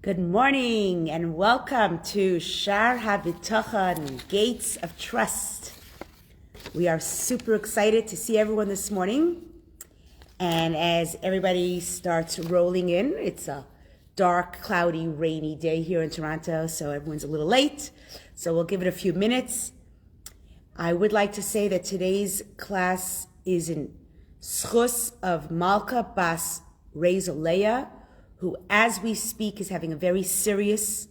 Good morning and welcome to Shaar Habitachon, Gates of Trust. We are super excited to see everyone this morning. And as everybody starts rolling in, it's a dark, cloudy, rainy day here in Toronto, so everyone's a little late. So we'll give it a few minutes. I would like to say that today's class is in schus of Malka Bas Rezoleya, who, as we speak, is having a very serious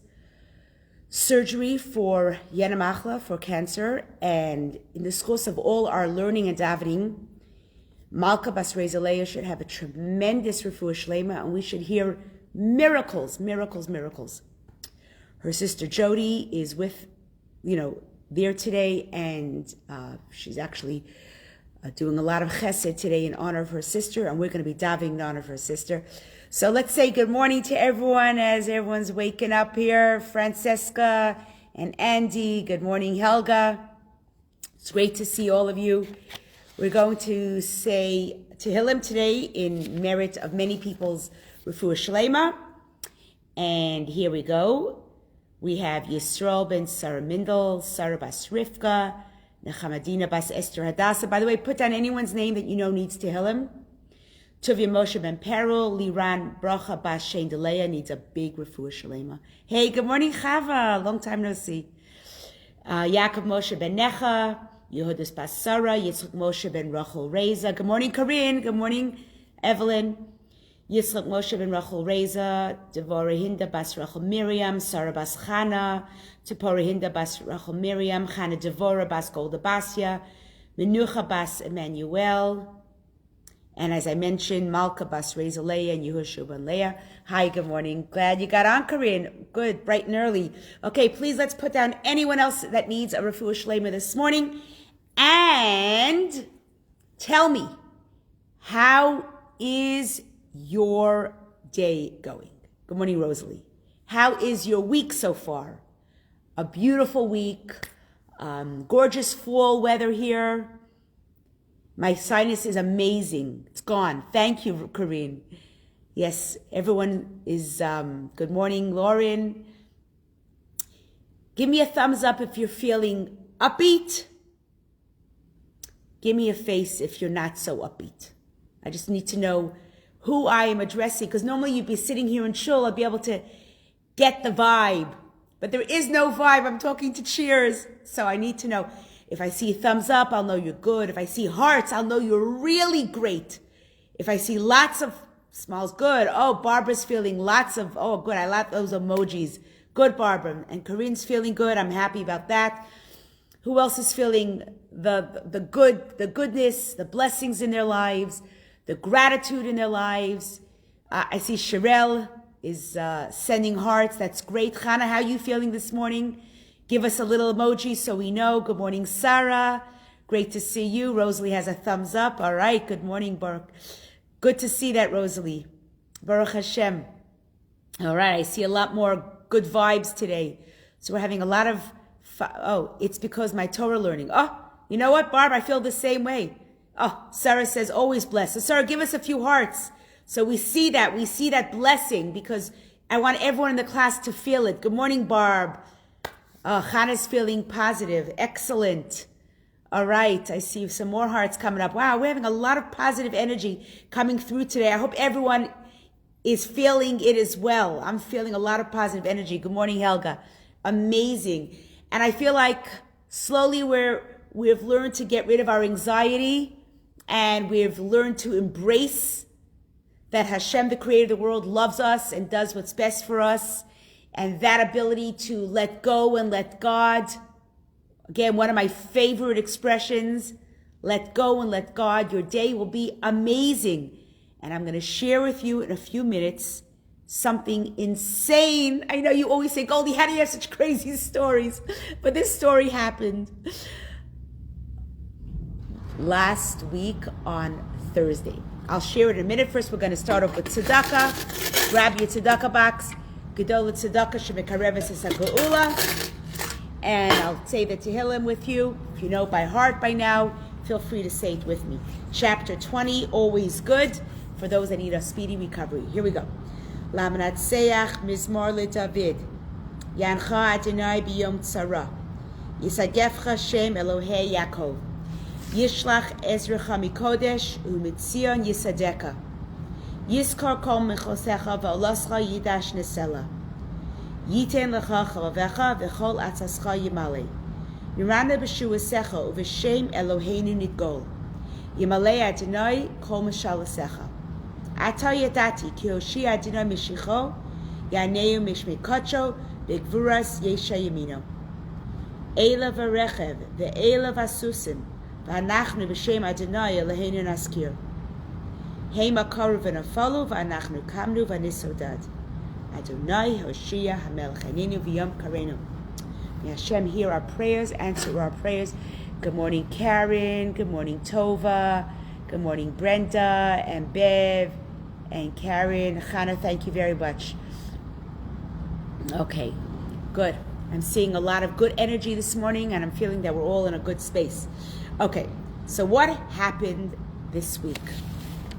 surgery for Yena Machla, for cancer. And in the schus of all our learning and davening, Malka Bas Rezoleya should have a tremendous refuah shlema, and we should hear miracles, miracles, miracles. Her sister Jody is with, there today, and she's actually doing a lot of chesed today in honor of her sister, and we're going to be davening in honor of her sister. So let's say good morning to everyone as everyone's waking up here. Francesca and Andy, good morning, Helga. It's great to see all of you. We're going to say Tehillim today in merit of many people's refuah shlema. And here we go. We have Yisrael ben Sarah Mindel, Sarah Bas Rivka, Nechamadina Bas Esther Hadassah. By the way, put down anyone's name that you know needs Tehillim. Tuvia Moshe ben Peril, Liran Bracha Bas Shein Delea needs a big refuah shlema. Hey, good morning, Chava. Long time no see. Yaakov Moshe ben Necha, Yehudis Bas Sarah, Yitzchak Moshe ben Rachel Reza. Good morning, Corinne. Good morning, Evelyn. Yitzchak Moshe ben Rachel Reza, Devorah Hinda Bas Rachel Miriam, Sarah Bas Chana, Tipora Hinda Bas Rachel Miriam, Chana Devorah Bas Golda Basya, Menucha Bas Emmanuel. And as I mentioned, Malka Bas Rezoleya and Yehoshua ben Leah. Hi, good morning. Glad you got on, Corinne. Good, bright and early. Okay, please let's put down anyone else that needs a refuah shlema this morning. And tell me, how is your day going? Good morning, Rosalie. How is your week so far? A beautiful week. Gorgeous fall weather here. My sinus is amazing. It's gone. Thank you, Corinne. Yes, everyone is, good morning, Lauren. Give me a thumbs up if you're feeling upbeat. Give me a face if you're not so upbeat. I just need to know who I am addressing, because normally you'd be sitting here in shul, I'd be able to get the vibe. But there is no vibe. I'm talking to cheers. So I need to know. If I see thumbs up, I'll know you're good. If I see hearts, I'll know you're really great. If I see lots of smiles, good. Oh, Barbara's feeling lots of, oh, good. I like those emojis. Good, Barbara. And Corinne's feeling good. I'm happy about that. Who else is feeling the good, the goodness, the blessings in their lives, the gratitude in their lives? I see Sherelle is sending hearts. That's great. Chana, how are you feeling this morning? Give us a little emoji so we know. Good morning, Sarah. Great to see you. Rosalie has a thumbs up. All right. Good morning, Baruch. Good to see that, Rosalie. Baruch Hashem. All right. I see a lot more good vibes today. So we're having a lot of, it's because my Torah learning. Oh, you know what, Barb? I feel the same way. Oh, Sarah says, always blessed. So Sarah, give us a few hearts. So we see that blessing, because I want everyone in the class to feel it. Good morning, Barb. Chana's feeling positive. Excellent. All right. I see some more hearts coming up. Wow, we're having a lot of positive energy coming through today. I hope everyone is feeling it as well. I'm feeling a lot of positive energy. Good morning, Helga. Amazing. And I feel like slowly we've learned to get rid of our anxiety, and we've learned to embrace that Hashem, the creator of the world, loves us and does what's best for us. And that ability to let go and let God, again, one of my favorite expressions, let go and let God. Your day will be amazing. And I'm going to share with you in a few minutes something insane. I know you always say, Goldie, how do you have such crazy stories? But this story happened last week on Thursday. I'll share it in a minute. First, we're going to start off with tzedakah. Grab your tzedakah box. Gedola tzedakah shemekareves es ha'geula. And I'll say the Tehillim with you. If you know it by heart by now, feel free to say it with me. Chapter 20, always good for those that need a speedy recovery. Here we go. Lamanatseach Mizmor LeDavid. Yancha Adonai biyom tzara. Yisagefcha Shem Elohei Yaakov. Yishlach Ezrecha Mikodesh Umitzion Yisadeka. Yiskor kol mechosecha v'oloscha yidash nesela. Yiten lecha chalavecha v'chol atzascha yimale. Yirana b'shuasecha u'v'shem Eloheinu nidgol. Yimale Adonai kol mishalasecha. Ata yadati ki hoshi Adonai mishicho yaneu mishmikocho b'gvuras yesha yamino. Eila v'rechev v'eila v'asusim v'anachnu b'shem Adonai Eloheinu naskir. Hema karu v'nafalu v'anachnu kamnu v'nisodad. Adonai Hoshia Hamelech Haninu v'yom karenu. May Hashem hear our prayers, answer our prayers. Good morning, Karen. Good morning, Tova. Good morning, Brenda and Bev and Karen. Chana, thank you very much. Okay, good. I'm seeing a lot of good energy this morning, and I'm feeling that we're all in a good space. Okay, so what happened this week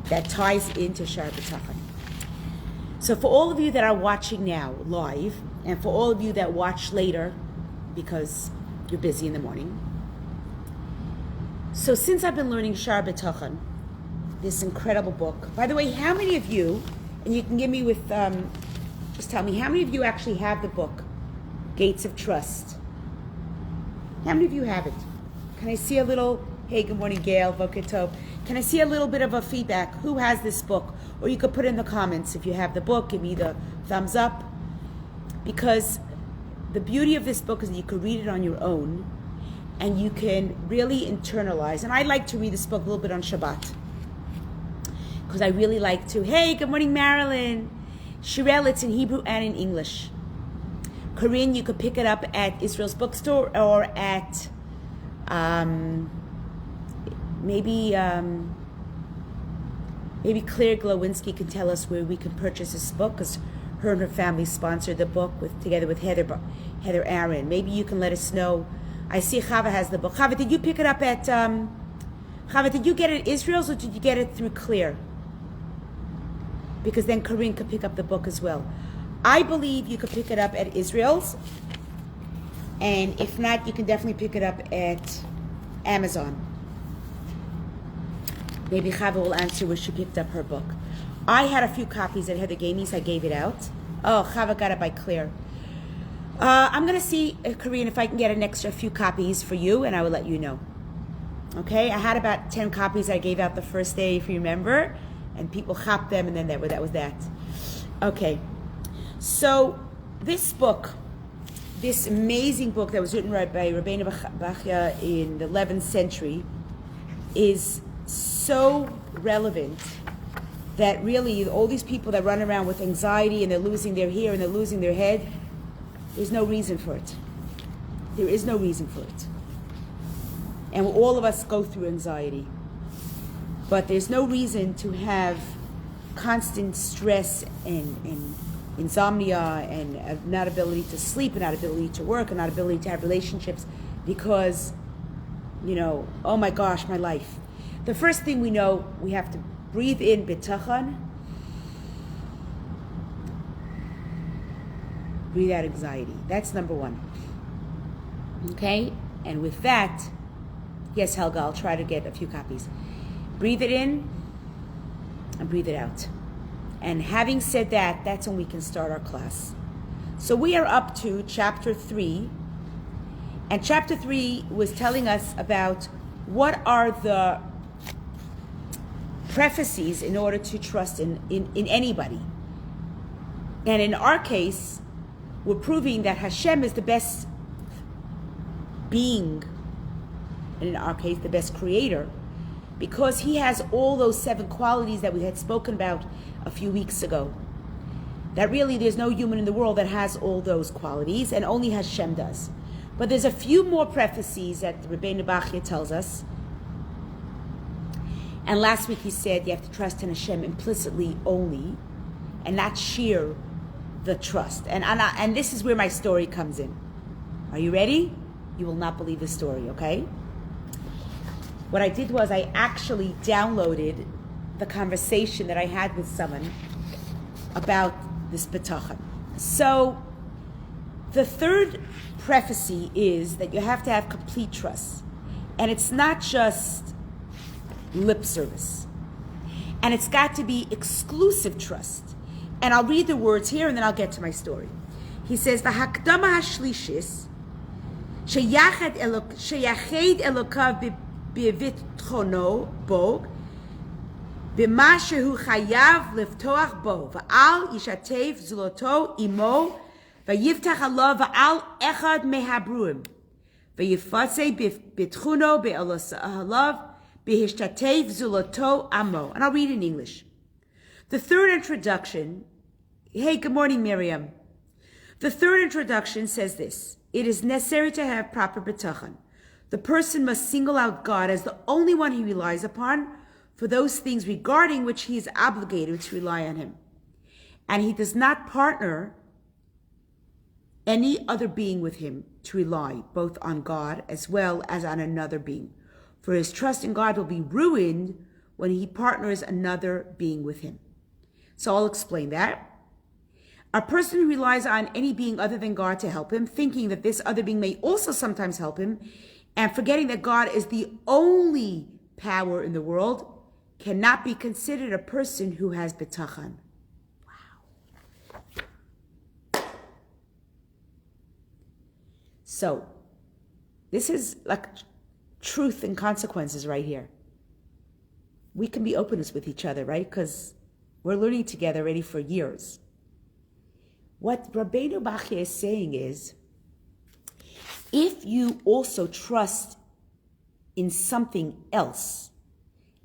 that ties into Shaar Habitachon? So for all of you that are watching now live, and for all of you that watch later because you're busy in the morning, so since I've been learning Shaar Habitachon, this incredible book, by the way, how many of you, and you can give me with, just tell me, how many of you actually have the book, Gates of Trust? How many of you have it? Can I see a little, hey, good morning, Gail, Boker Tov. Can I see a little bit of a feedback? Who has this book? Or you could put in the comments if you have the book, give me the thumbs up. Because the beauty of this book is that you could read it on your own and you can really internalize. And I like to read this book a little bit on Shabbat. Because I really like to, hey, good morning, Marilyn. Shirel, it's in Hebrew and in English. Corinne, you could pick it up at Israel's bookstore or at maybe Claire Glowinski can tell us where we can purchase this book, because her and her family sponsored the book together with Heather Aaron. Maybe you can let us know. I see Chava has the book. Chava, did you pick it up at Chava, did you get it at Israel's or did you get it through Claire? Because then Corinne could pick up the book as well. I believe you could pick it up at Israel's, and if not, you can definitely pick it up at Amazon. Maybe Chava will answer where she picked up her book. I had a few copies that Heather gave me, so I gave it out. Oh, Chava got it by Claire. I'm going to see, Corinne, if I can get an extra few copies for you, and I will let you know. Okay, I had about 10 copies I gave out the first day, if you remember, and people chopped them, and then that was that. Okay, so this book, this amazing book that was written by Rabbeinu Bachya in the 11th century, is so relevant that really all these people that run around with anxiety and they're losing their hair and they're losing their head, there's no reason for it. There is no reason for it. And all of us go through anxiety. But there's no reason to have constant stress and insomnia and not ability to sleep and not ability to work and not ability to have relationships because, oh my gosh, my life. The first thing we know, we have to breathe in bitachon, breathe out anxiety. That's number one. Okay? And with that, yes, Helga, I'll try to get a few copies. Breathe it in and breathe it out. And having said that, that's when we can start our class. So we are up to chapter 3. And chapter 3 was telling us about what are the prefaces in order to trust in anybody. And in our case, we're proving that Hashem is the best being, and in our case, the best creator, because he has all those 7 qualities that we had spoken about a few weeks ago. That really there's no human in the world that has all those qualities, and only Hashem does. But there's a few more prefaces that Rabbeinu Bachya tells us. And last week he said you have to trust in Hashem implicitly only, and not sheer the trust. And this is where my story comes in. Are you ready? You will not believe the story, okay? What I did was I actually downloaded the conversation that I had with someone about this bitachon. So the third preface is that you have to have complete trust. And it's not just lip service. And it's got to be exclusive trust. And I'll read the words here and then I'll get to my story. He says, "V'hakdama hashlishis sheyached Elokav b'vitchono bo b'ma shehu chayav liftoach bo v'al yishatev zuloto imo v'yivtach alav v'al echad mehabruim v'yifatzei b'tchuno be'alav b'hishtatev zuloto amo." And I'll read in English. The third introduction, hey, good morning, Miriam. The third introduction says this: it is necessary to have proper bitachon. The person must single out God as the only one he relies upon for those things regarding which he is obligated to rely on him. And he does not partner any other being with him to rely both on God as well as on another being. For his trust in God will be ruined when he partners another being with him. So I'll explain that. A person who relies on any being other than God to help him, thinking that this other being may also sometimes help him, and forgetting that God is the only power in the world, cannot be considered a person who has bitachon. Wow. So, this is like truth and consequences right here. We can be open with each other, right? Because we're learning together already for years. What Rabbeinu Bachya is saying is, if you also trust in something else,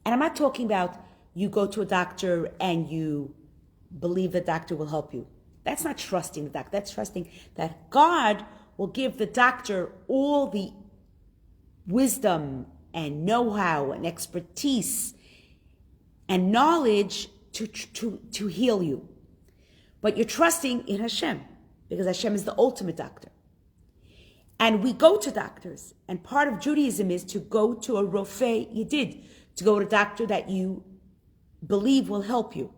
and I'm not talking about you go to a doctor and you believe the doctor will help you. That's not trusting the doctor. That's trusting that God will give the doctor all the wisdom and know-how and expertise and knowledge to heal you. But you're trusting in Hashem, because Hashem is the ultimate doctor. And we go to doctors, and part of Judaism is to go to a rofei yedid, to go to a doctor that you believe will help you.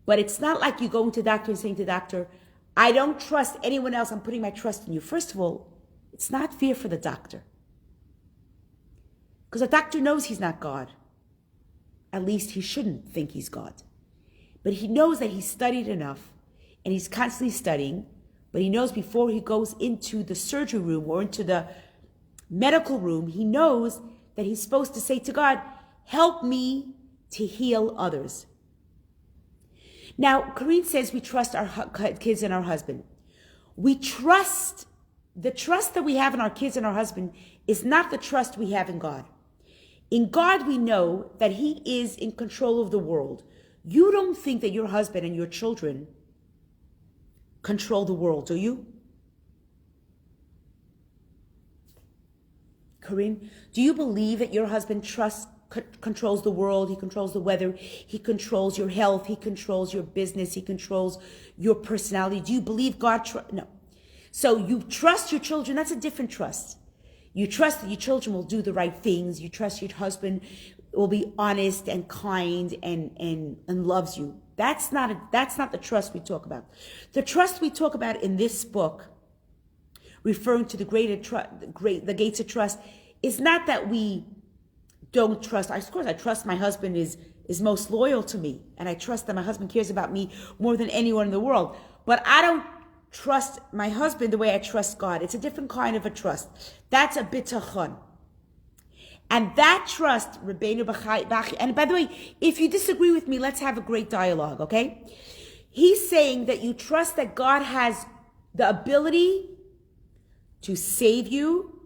But it's not like you go to a doctor and saying to the doctor, I don't trust anyone else, I'm putting my trust in you. First of all, it's not fear for the doctor. Because the doctor knows he's not God. At least he shouldn't think he's God. But he knows that he's studied enough, and he's constantly studying, but he knows before he goes into the surgery room or into the medical room, he knows that he's supposed to say to God, help me to heal others. Now, Corrine says we trust our kids and our husband. We trust, the trust that we have in our kids and our husband is not the trust we have in God. In God, we know that he is in control of the world. You don't think that your husband and your children control the world, do you? Corinne, do you believe that your husband controls the world, he controls the weather, he controls your health, he controls your business, he controls your personality? Do you believe God? No. So you trust your children, that's a different trust. You trust that your children will do the right things. You trust your husband will be honest and kind and loves you. That's not the trust we talk about. The trust we talk about in this book, referring to the gates of trust, is not that we don't trust. Of course, I trust my husband is most loyal to me, and I trust that my husband cares about me more than anyone in the world. But I don't trust my husband the way I trust God. It's a different kind of a trust. That's a bitachon. And that trust, Rabbeinu Bachya, and by the way, if you disagree with me, let's have a great dialogue, okay? He's saying that you trust that God has the ability to save you,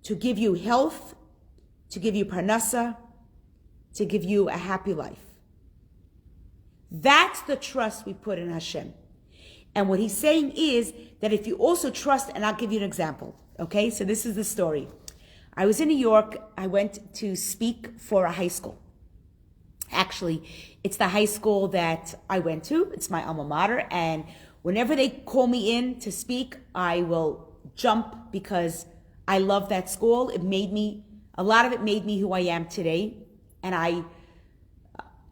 to give you health, to give you parnasa, to give you a happy life. That's the trust we put in Hashem. And what he's saying is that if you also trust, and I'll give you an example, okay? So this is the story. I was in New York. I went to speak for a high school. Actually, it's the high school that I went to. It's my alma mater. And whenever they call me in to speak, I will jump because I love that school. A lot of it made me who I am today. And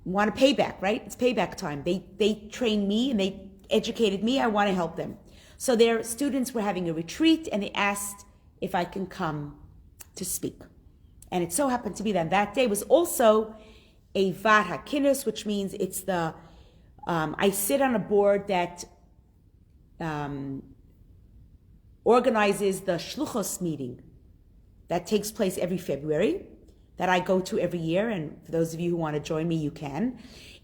want a payback, right? It's payback time. They trained me and they educated me. I want to help them. So their students were having a retreat and they asked if I can come to speak. And it so happened to be that day was also a Vat HaKinus, which means it's the, I sit on a board that organizes the Shluchos meeting that takes place every February, that I go to every year. And for those of you who want to join me, you can.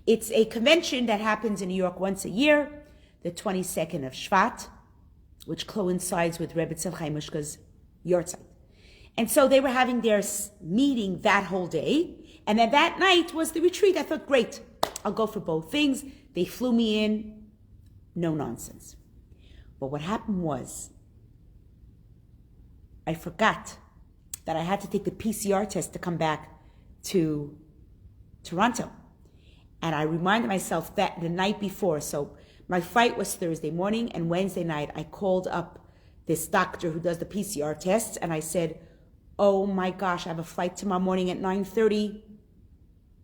It's a convention that happens in New York once a year, the 22nd of Shvat, which coincides with Rebbe Tzemach Mushka's Yortzeit. And so they were having their meeting that whole day. And then that night was the retreat. I thought, great, I'll go for both things. They flew me in, no nonsense. But what happened was, I forgot that I had to take the PCR test to come back to Toronto. And I reminded myself that the night before. So my flight was Thursday morning, and Wednesday night I called up this doctor who does the PCR tests, and I said, oh my gosh, I have a flight tomorrow morning at 9:30.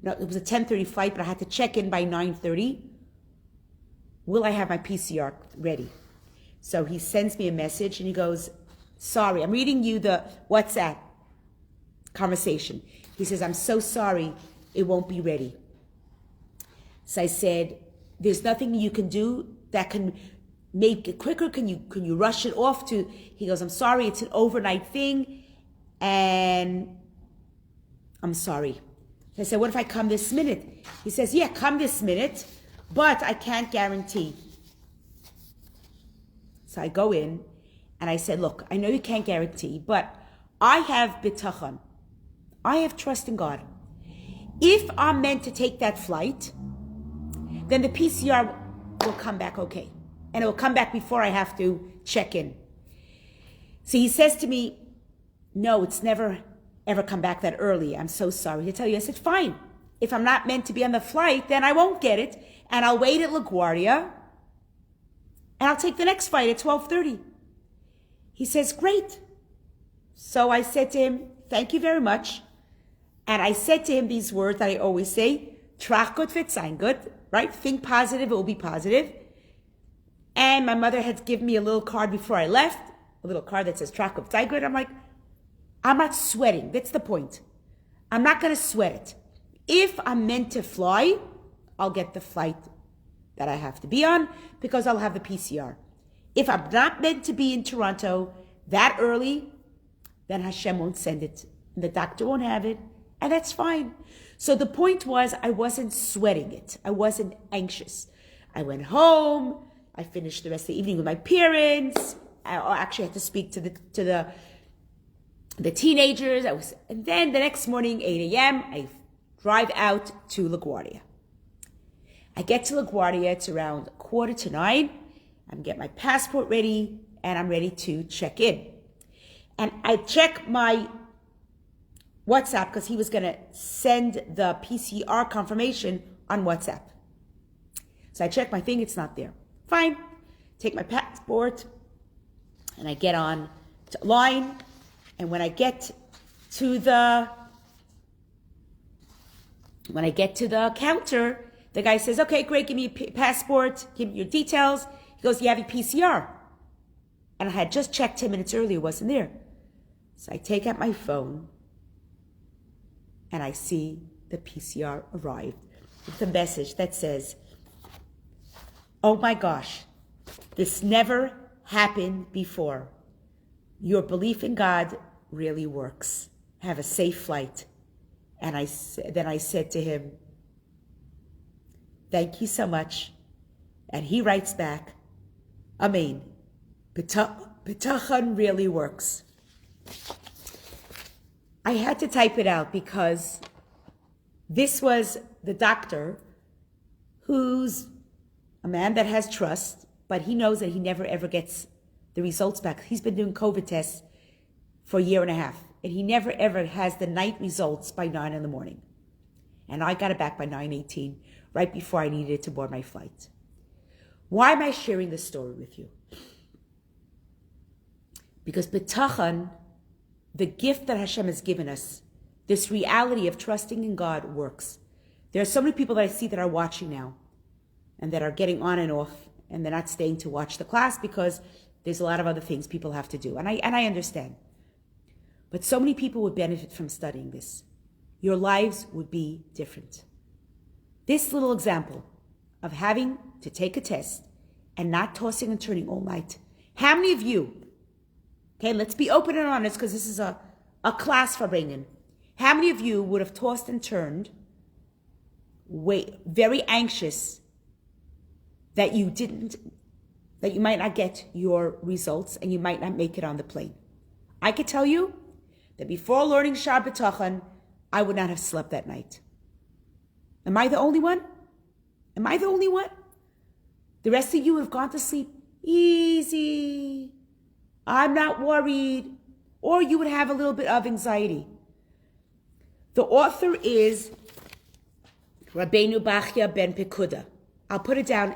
No, it was a 10:30 flight, but I had to check in by 9:30. Will I have my PCR ready? So he sends me a message and he goes, sorry, I'm reading you the WhatsApp conversation. He says, I'm so sorry, it won't be ready. So I said, there's nothing you can do that can make it quicker. Can you rush it off to, he goes, I'm sorry, it's an overnight thing. And I'm sorry. I said, what if I come this minute? He says, yeah, come this minute, but I can't guarantee. So I go in and I said, look, I know you can't guarantee, but I have bitachon. I have trust in God. If I'm meant to take that flight, then the PCR will come back okay. And it will come back before I have to check in. So he says to me, no, it's never ever come back that early. I'm so sorry to tell you. I said, fine. If I'm not meant to be on the flight, then I won't get it. And I'll wait at LaGuardia. And I'll take the next flight at 12:30. He says, great. So I said to him, thank you very much. And I said to him these words that I always say, trach gut wird sein gut, right? Think positive, it will be positive. And my mother had given me a little card before I left, a little card that says trach gut sein gut. I'm like, I'm not sweating. That's the point. I'm not going to sweat it. If I'm meant to fly, I'll get the flight that I have to be on because I'll have the PCR. If I'm not meant to be in Toronto that early, then Hashem won't send it. The doctor won't have it, and that's fine. So the point was, I wasn't sweating it. I wasn't anxious. I went home. I finished the rest of the evening with my parents. I actually had to speak to the teenagers. And then the next morning, 8 a.m., I drive out to LaGuardia. I get to LaGuardia, it's around 8:45. I'm getting my passport ready, and I'm ready to check in. And I check my WhatsApp because he was going to send the PCR confirmation on WhatsApp. So I check my thing, it's not there. Fine. Take my passport, and I get on to line. And when I get to the counter, the guy says, okay, great, give me your passport, give me your details. He goes, you have your PCR. And I had just checked 10 minutes earlier, it wasn't there. So I take out my phone, and I see the PCR arrived with a message that says, oh my gosh, this never happened before. Your belief in God really works. Have a safe flight. And then I said to him, thank you so much. And he writes back, Amen. Bitachon really works. I had to type it out because this was the doctor who's a man that has trust, but he knows that he never ever gets the results back. He's been doing COVID tests for a year and a half, and he never ever has the night results by 9 a.m. And I got it back by 9:18, right before I needed to board my flight. Why am I sharing this story with you? Because bitachon, the gift that Hashem has given us, this reality of trusting in God works. There are so many people that I see that are watching now and that are getting on and off, and they're not staying to watch the class because there's a lot of other things people have to do. And I understand. But so many people would benefit from studying this. Your lives would be different. This little example of having to take a test and not tossing and turning all night. How many of you, okay, let's be open and honest because this is a class for bringing. How many of you would have tossed and turned, very anxious that you might not get your results and you might not make it on the plane? I could tell you that before learning Shaar Habitachon, I would not have slept that night. Am I the only one? Am I the only one? The rest of you have gone to sleep easy. I'm not worried. Or you would have a little bit of anxiety. The author is Rabbeinu Bachya ben Pekuda. I'll put it down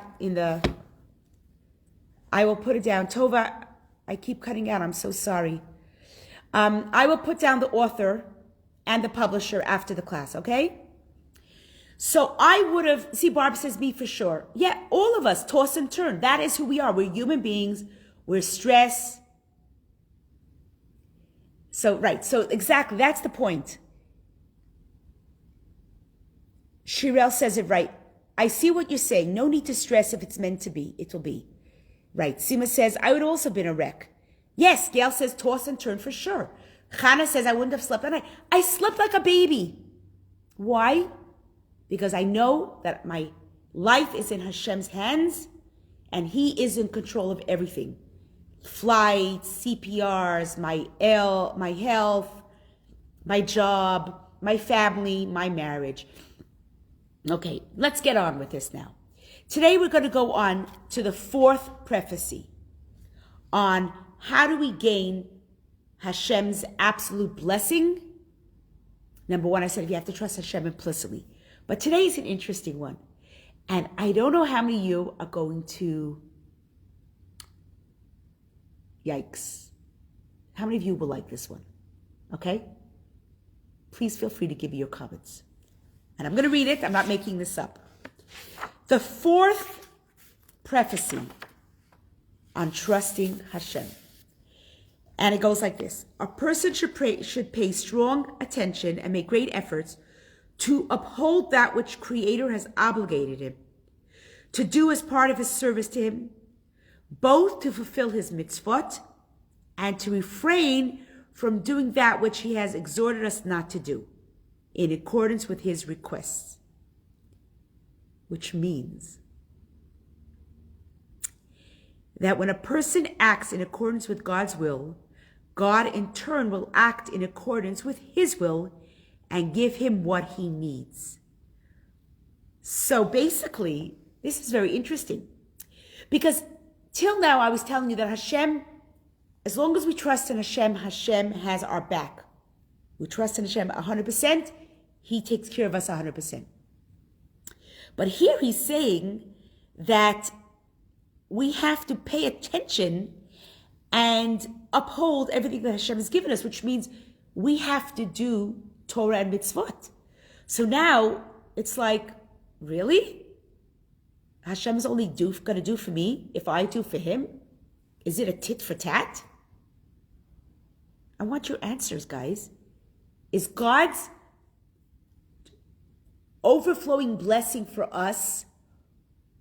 I will put it down. Tova, I keep cutting out. I'm so sorry. I will put down the author and the publisher after the class, okay? So I would have, see, Barb says me for sure. Yeah, all of us toss and turn. That is who we are. We're human beings. We're stressed. So, right. So exactly, that's the point. Shirel says it right. I see what you're saying. No need to stress. If it's meant to be, it will be. Right. Sima says, I would also been a wreck. Yes, Gail says toss and turn for sure. Chana says, I wouldn't have slept that night. I slept like a baby. Why? Because I know that my life is in Hashem's hands and He is in control of everything. Flights, CPRs, my health, my job, my family, my marriage. Okay, let's get on with this now. Today we're going to go on to the fourth prophecy on how do we gain Hashem's absolute blessing. Number one, I said you have to trust Hashem implicitly. But today is an interesting one. And I don't know how many of you are going to, yikes. How many of you will like this one? Okay? Please feel free to give me your comments. And I'm going to read it. I'm not making this up. The fourth prophecy on trusting Hashem. And it goes like this. A person should pay strong attention and make great efforts to uphold that which Creator has obligated him, to do as part of his service to him, both to fulfill his mitzvot and to refrain from doing that which he has exhorted us not to do, in accordance with his requests. Which means that when a person acts in accordance with God's will, God in turn will act in accordance with his will and give him what he needs. So basically, this is very interesting. Because till now I was telling you that Hashem, as long as we trust in Hashem, Hashem has our back. We trust in Hashem 100%, He takes care of us 100%. But here he's saying that we have to pay attention and uphold everything that Hashem has given us, which means we have to do Torah and mitzvot. So now it's like, really? Hashem's only going to do for me if I do for him? Is it a tit for tat? I want your answers, guys. Is God's overflowing blessing for us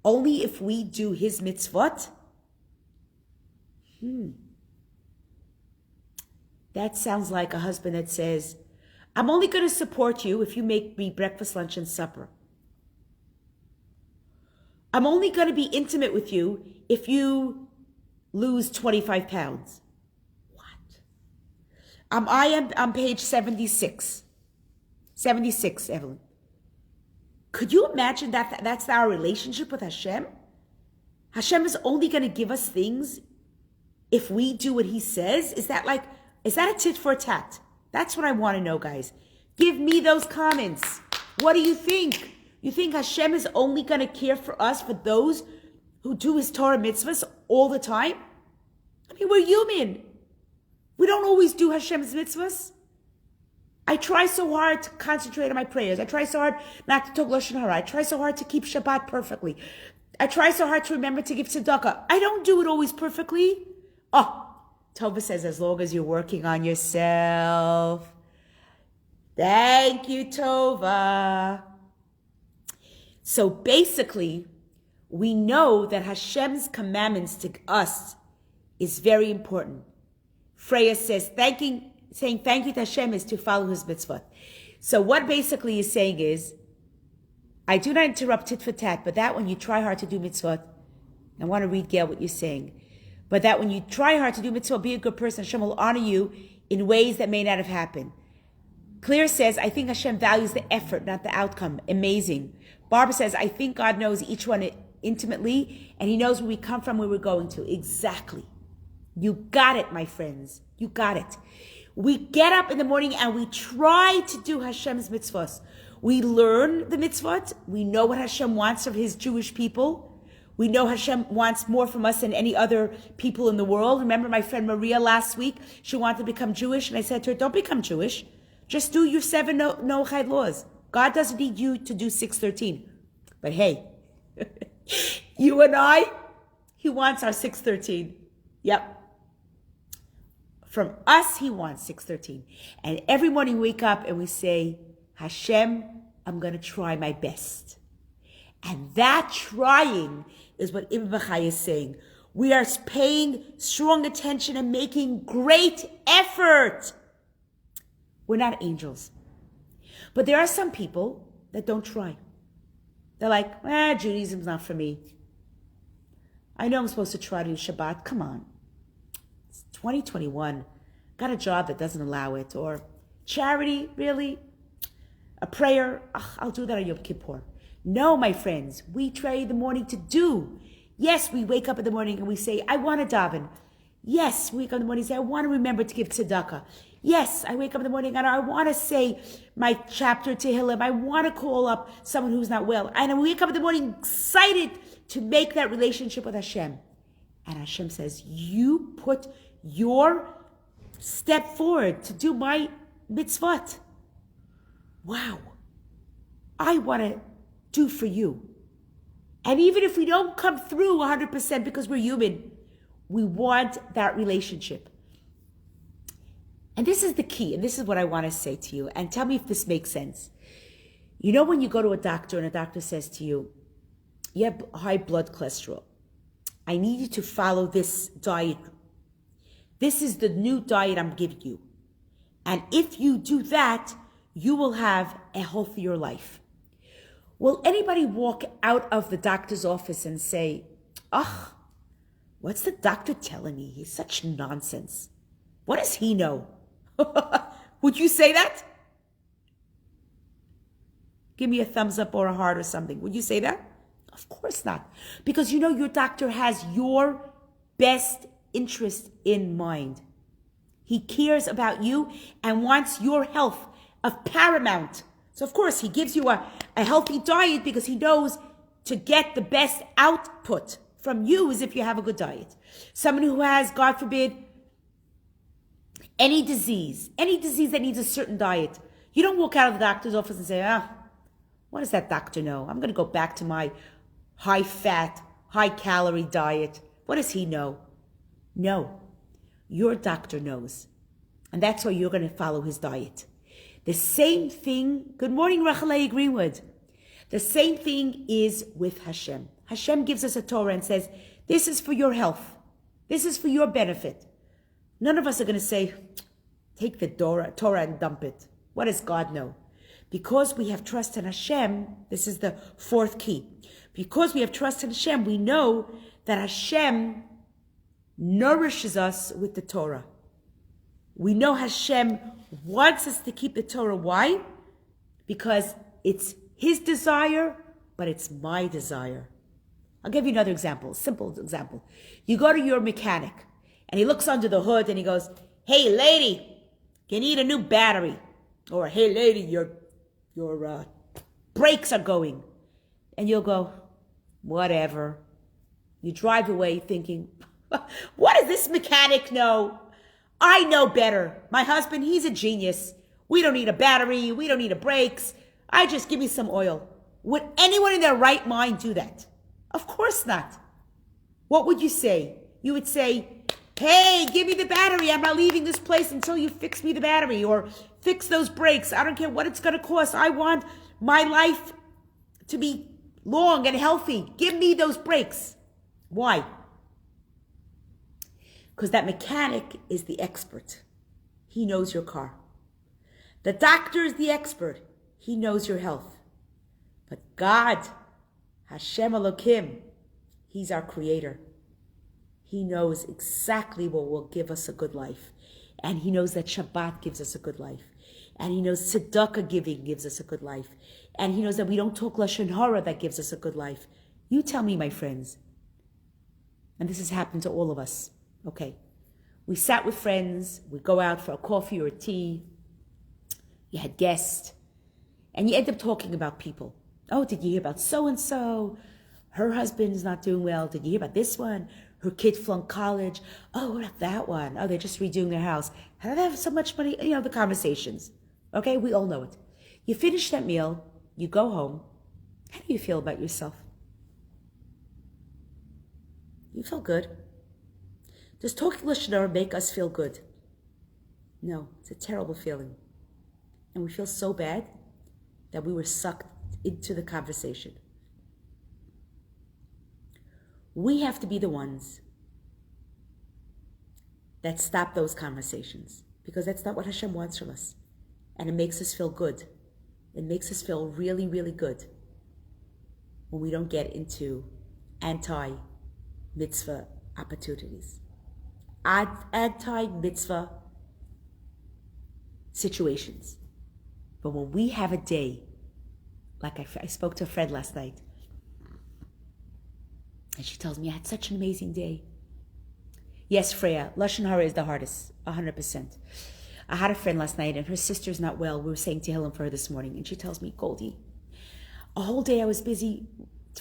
only if we do his mitzvot? That sounds like a husband that says, I'm only going to support you if you make me breakfast, lunch, and supper. I'm only going to be intimate with you if you lose 25 pounds. What? I am on page 76. 76, Evelyn. Could you imagine that that's our relationship with Hashem? Hashem is only going to give us things if we do what he says? Is that a tit for tat? That's what I want to know, guys. Give me those comments. What do you think? You think Hashem is only going to care for us, for those who do his Torah mitzvahs all the time? I mean, we're human. We don't always do Hashem's mitzvahs. I try so hard to concentrate on my prayers. I try so hard not to talk Lashon Hara. I try so hard to keep Shabbat perfectly. I try so hard to remember to give tzedakah. I don't do it always perfectly. Oh, Tova says, as long as you're working on yourself. Thank you, Tova. So basically, we know that Hashem's commandments to us is very important. Freya says, saying thank you to Hashem is to follow his mitzvot. So what basically is saying is, I do not interrupt tit for tat, but that when you try hard to do mitzvot, I want to read, Gail, what you're saying, but that when you try hard to do mitzvot, be a good person, Hashem will honor you in ways that may not have happened. Claire says, I think Hashem values the effort, not the outcome. Amazing. Barbara says, I think God knows each one intimately, and he knows where we come from, where we're going to. Exactly. You got it, my friends. You got it. We get up in the morning and we try to do Hashem's mitzvahs. We learn the mitzvot. We know what Hashem wants of his Jewish people. We know Hashem wants more from us than any other people in the world. Remember my friend Maria last week? She wanted to become Jewish, and I said to her, don't become Jewish. Just do your 7 Noachide laws. God doesn't need you to do 613. But hey, you and I, he wants our 613. Yep. From us, he wants 613. And every morning we wake up and we say, Hashem, I'm going to try my best. And that trying is what Ibn Bachai is saying. We are paying strong attention and making great effort. We're not angels. But there are some people that don't try. They're like, Judaism's not for me. I know I'm supposed to try to do Shabbat. Come on. 2021, got a job that doesn't allow it, or charity, really? A prayer, I'll do that on Yom Kippur. No, my friends, we try in the morning to do. Yes, we wake up in the morning and we say, I want to daven. Yes, we wake up in the morning and say, I want to remember to give tzedakah. Yes, I wake up in the morning and I want to say my chapter Tehillim. I want to call up someone who's not well. And I wake up in the morning excited to make that relationship with Hashem. And Hashem says, you put your step forward to do my mitzvot. Wow. I want to do for you. And even if we don't come through 100% because we're human, we want that relationship. And this is the key, and this is what I want to say to you, and tell me if this makes sense. You know when you go to a doctor and a doctor says to you, you have high blood cholesterol. I need you to follow this diet. This is the new diet I'm giving you. And if you do that, you will have a healthier life. Will anybody walk out of the doctor's office and say, what's the doctor telling me? He's such nonsense. What does he know? Would you say that? Give me a thumbs up or a heart or something. Would you say that? Of course not. Because you know your doctor has your best interest in mind. He cares about you and wants your health of paramount. So of course he gives you a healthy diet because he knows to get the best output from you is if you have a good diet. Someone who has, God forbid, any disease that needs a certain diet. You don't walk out of the doctor's office and say, what does that doctor know? I'm going to go back to my high fat, high calorie diet. What does he know? No, your doctor knows. And that's why you're going to follow his diet. The same thing, good morning, Rachelei Greenwood. The same thing is with Hashem. Hashem gives us a Torah and says, this is for your health. This is for your benefit. None of us are going to say, take the Torah and dump it. What does God know? Because we have trust in Hashem, this is the fourth key. Because we have trust in Hashem, we know that Hashem nourishes us with the Torah. We know Hashem wants us to keep the Torah. Why? Because it's his desire, but it's my desire. I'll give you another example, simple example. You go to your mechanic, and he looks under the hood, and he goes, hey, lady, you need a new battery. Or, hey, lady, your brakes are going. And you'll go, whatever. You drive away thinking, what does this mechanic know? I know better. My husband, he's a genius. We don't need a battery. We don't need a brakes. I just give me some oil. Would anyone in their right mind do that? Of course not. What would you say? You would say, hey, give me the battery. I'm not leaving this place until you fix me the battery or fix those brakes. I don't care what it's going to cost. I want my life to be long and healthy. Give me those brakes. Why? Because that mechanic is the expert. He knows your car. The doctor is the expert. He knows your health. But God, Hashem Elokim, He's our creator. He knows exactly what will give us a good life. And He knows that Shabbat gives us a good life. And He knows tzedakah giving gives us a good life. And He knows that we don't talk lashon hara that gives us a good life. You tell me, my friends. And this has happened to all of us. Okay. We sat with friends. We go out for a coffee or a tea. You had guests. And you end up talking about people. Oh, did you hear about so-and-so? Her husband's not doing well. Did you hear about this one? Her kid flunked college. Oh, what about that one? Oh, they're just redoing their house. How do they have so much money? You know, the conversations. Okay, we all know it. You finish that meal. You go home. How do you feel about yourself? You feel good. Does talking lashon hara make us feel good? No, it's a terrible feeling. And we feel so bad that we were sucked into the conversation. We have to be the ones that stop those conversations, because that's not what Hashem wants from us. And it makes us feel good. It makes us feel really, really good when we don't get into anti-mitzvah opportunities, anti-mitzvah situations. But when we have a day, like I spoke to a friend last night, and she tells me, I had such an amazing day. Yes, Freya, lashon hara is the hardest, 100%. I had a friend last night, and her sister's not well. We were saying Tehillim for her this morning, and she tells me, Goldie, a whole day I was busy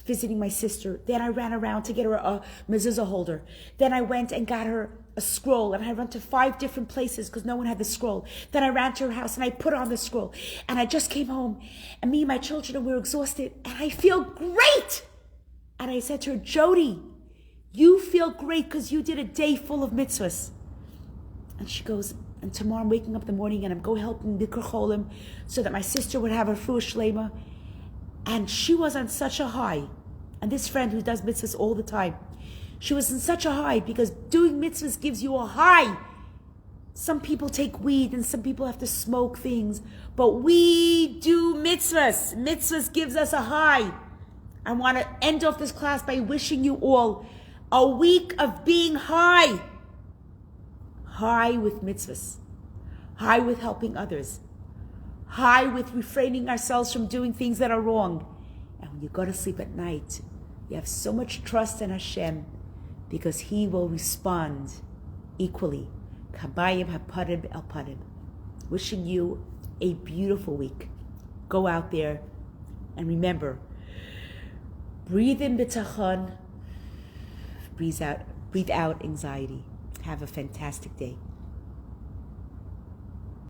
visiting my sister. Then I ran around to get her a mezuzah holder. Then I went and got her a scroll, and I ran to 5 different places because no one had the scroll. Then I ran to her house, and I put on the scroll. And I just came home, and me and my children were exhausted, and I feel great. And I said to her, Jody, you feel great because you did a day full of mitzvahs. And she goes, and tomorrow I'm waking up in the morning and I'm going helping Bikkur Cholim so that my sister would have her Fuah Shlema. And she was on such a high. And this friend who does mitzvahs all the time, she was in such a high because doing mitzvahs gives you a high. Some people take weed and some people have to smoke things, but we do mitzvahs. Mitzvahs gives us a high. I want to end off this class by wishing you all a week of being high. High with mitzvahs. High with helping others. High with refraining ourselves from doing things that are wrong. And when you go to sleep at night, you have so much trust in Hashem because He will respond equally. Kabayim hapadim el padim. Wishing you a beautiful week. Go out there and remember, breathe in Habitachon, breathe out anxiety. Have a fantastic day.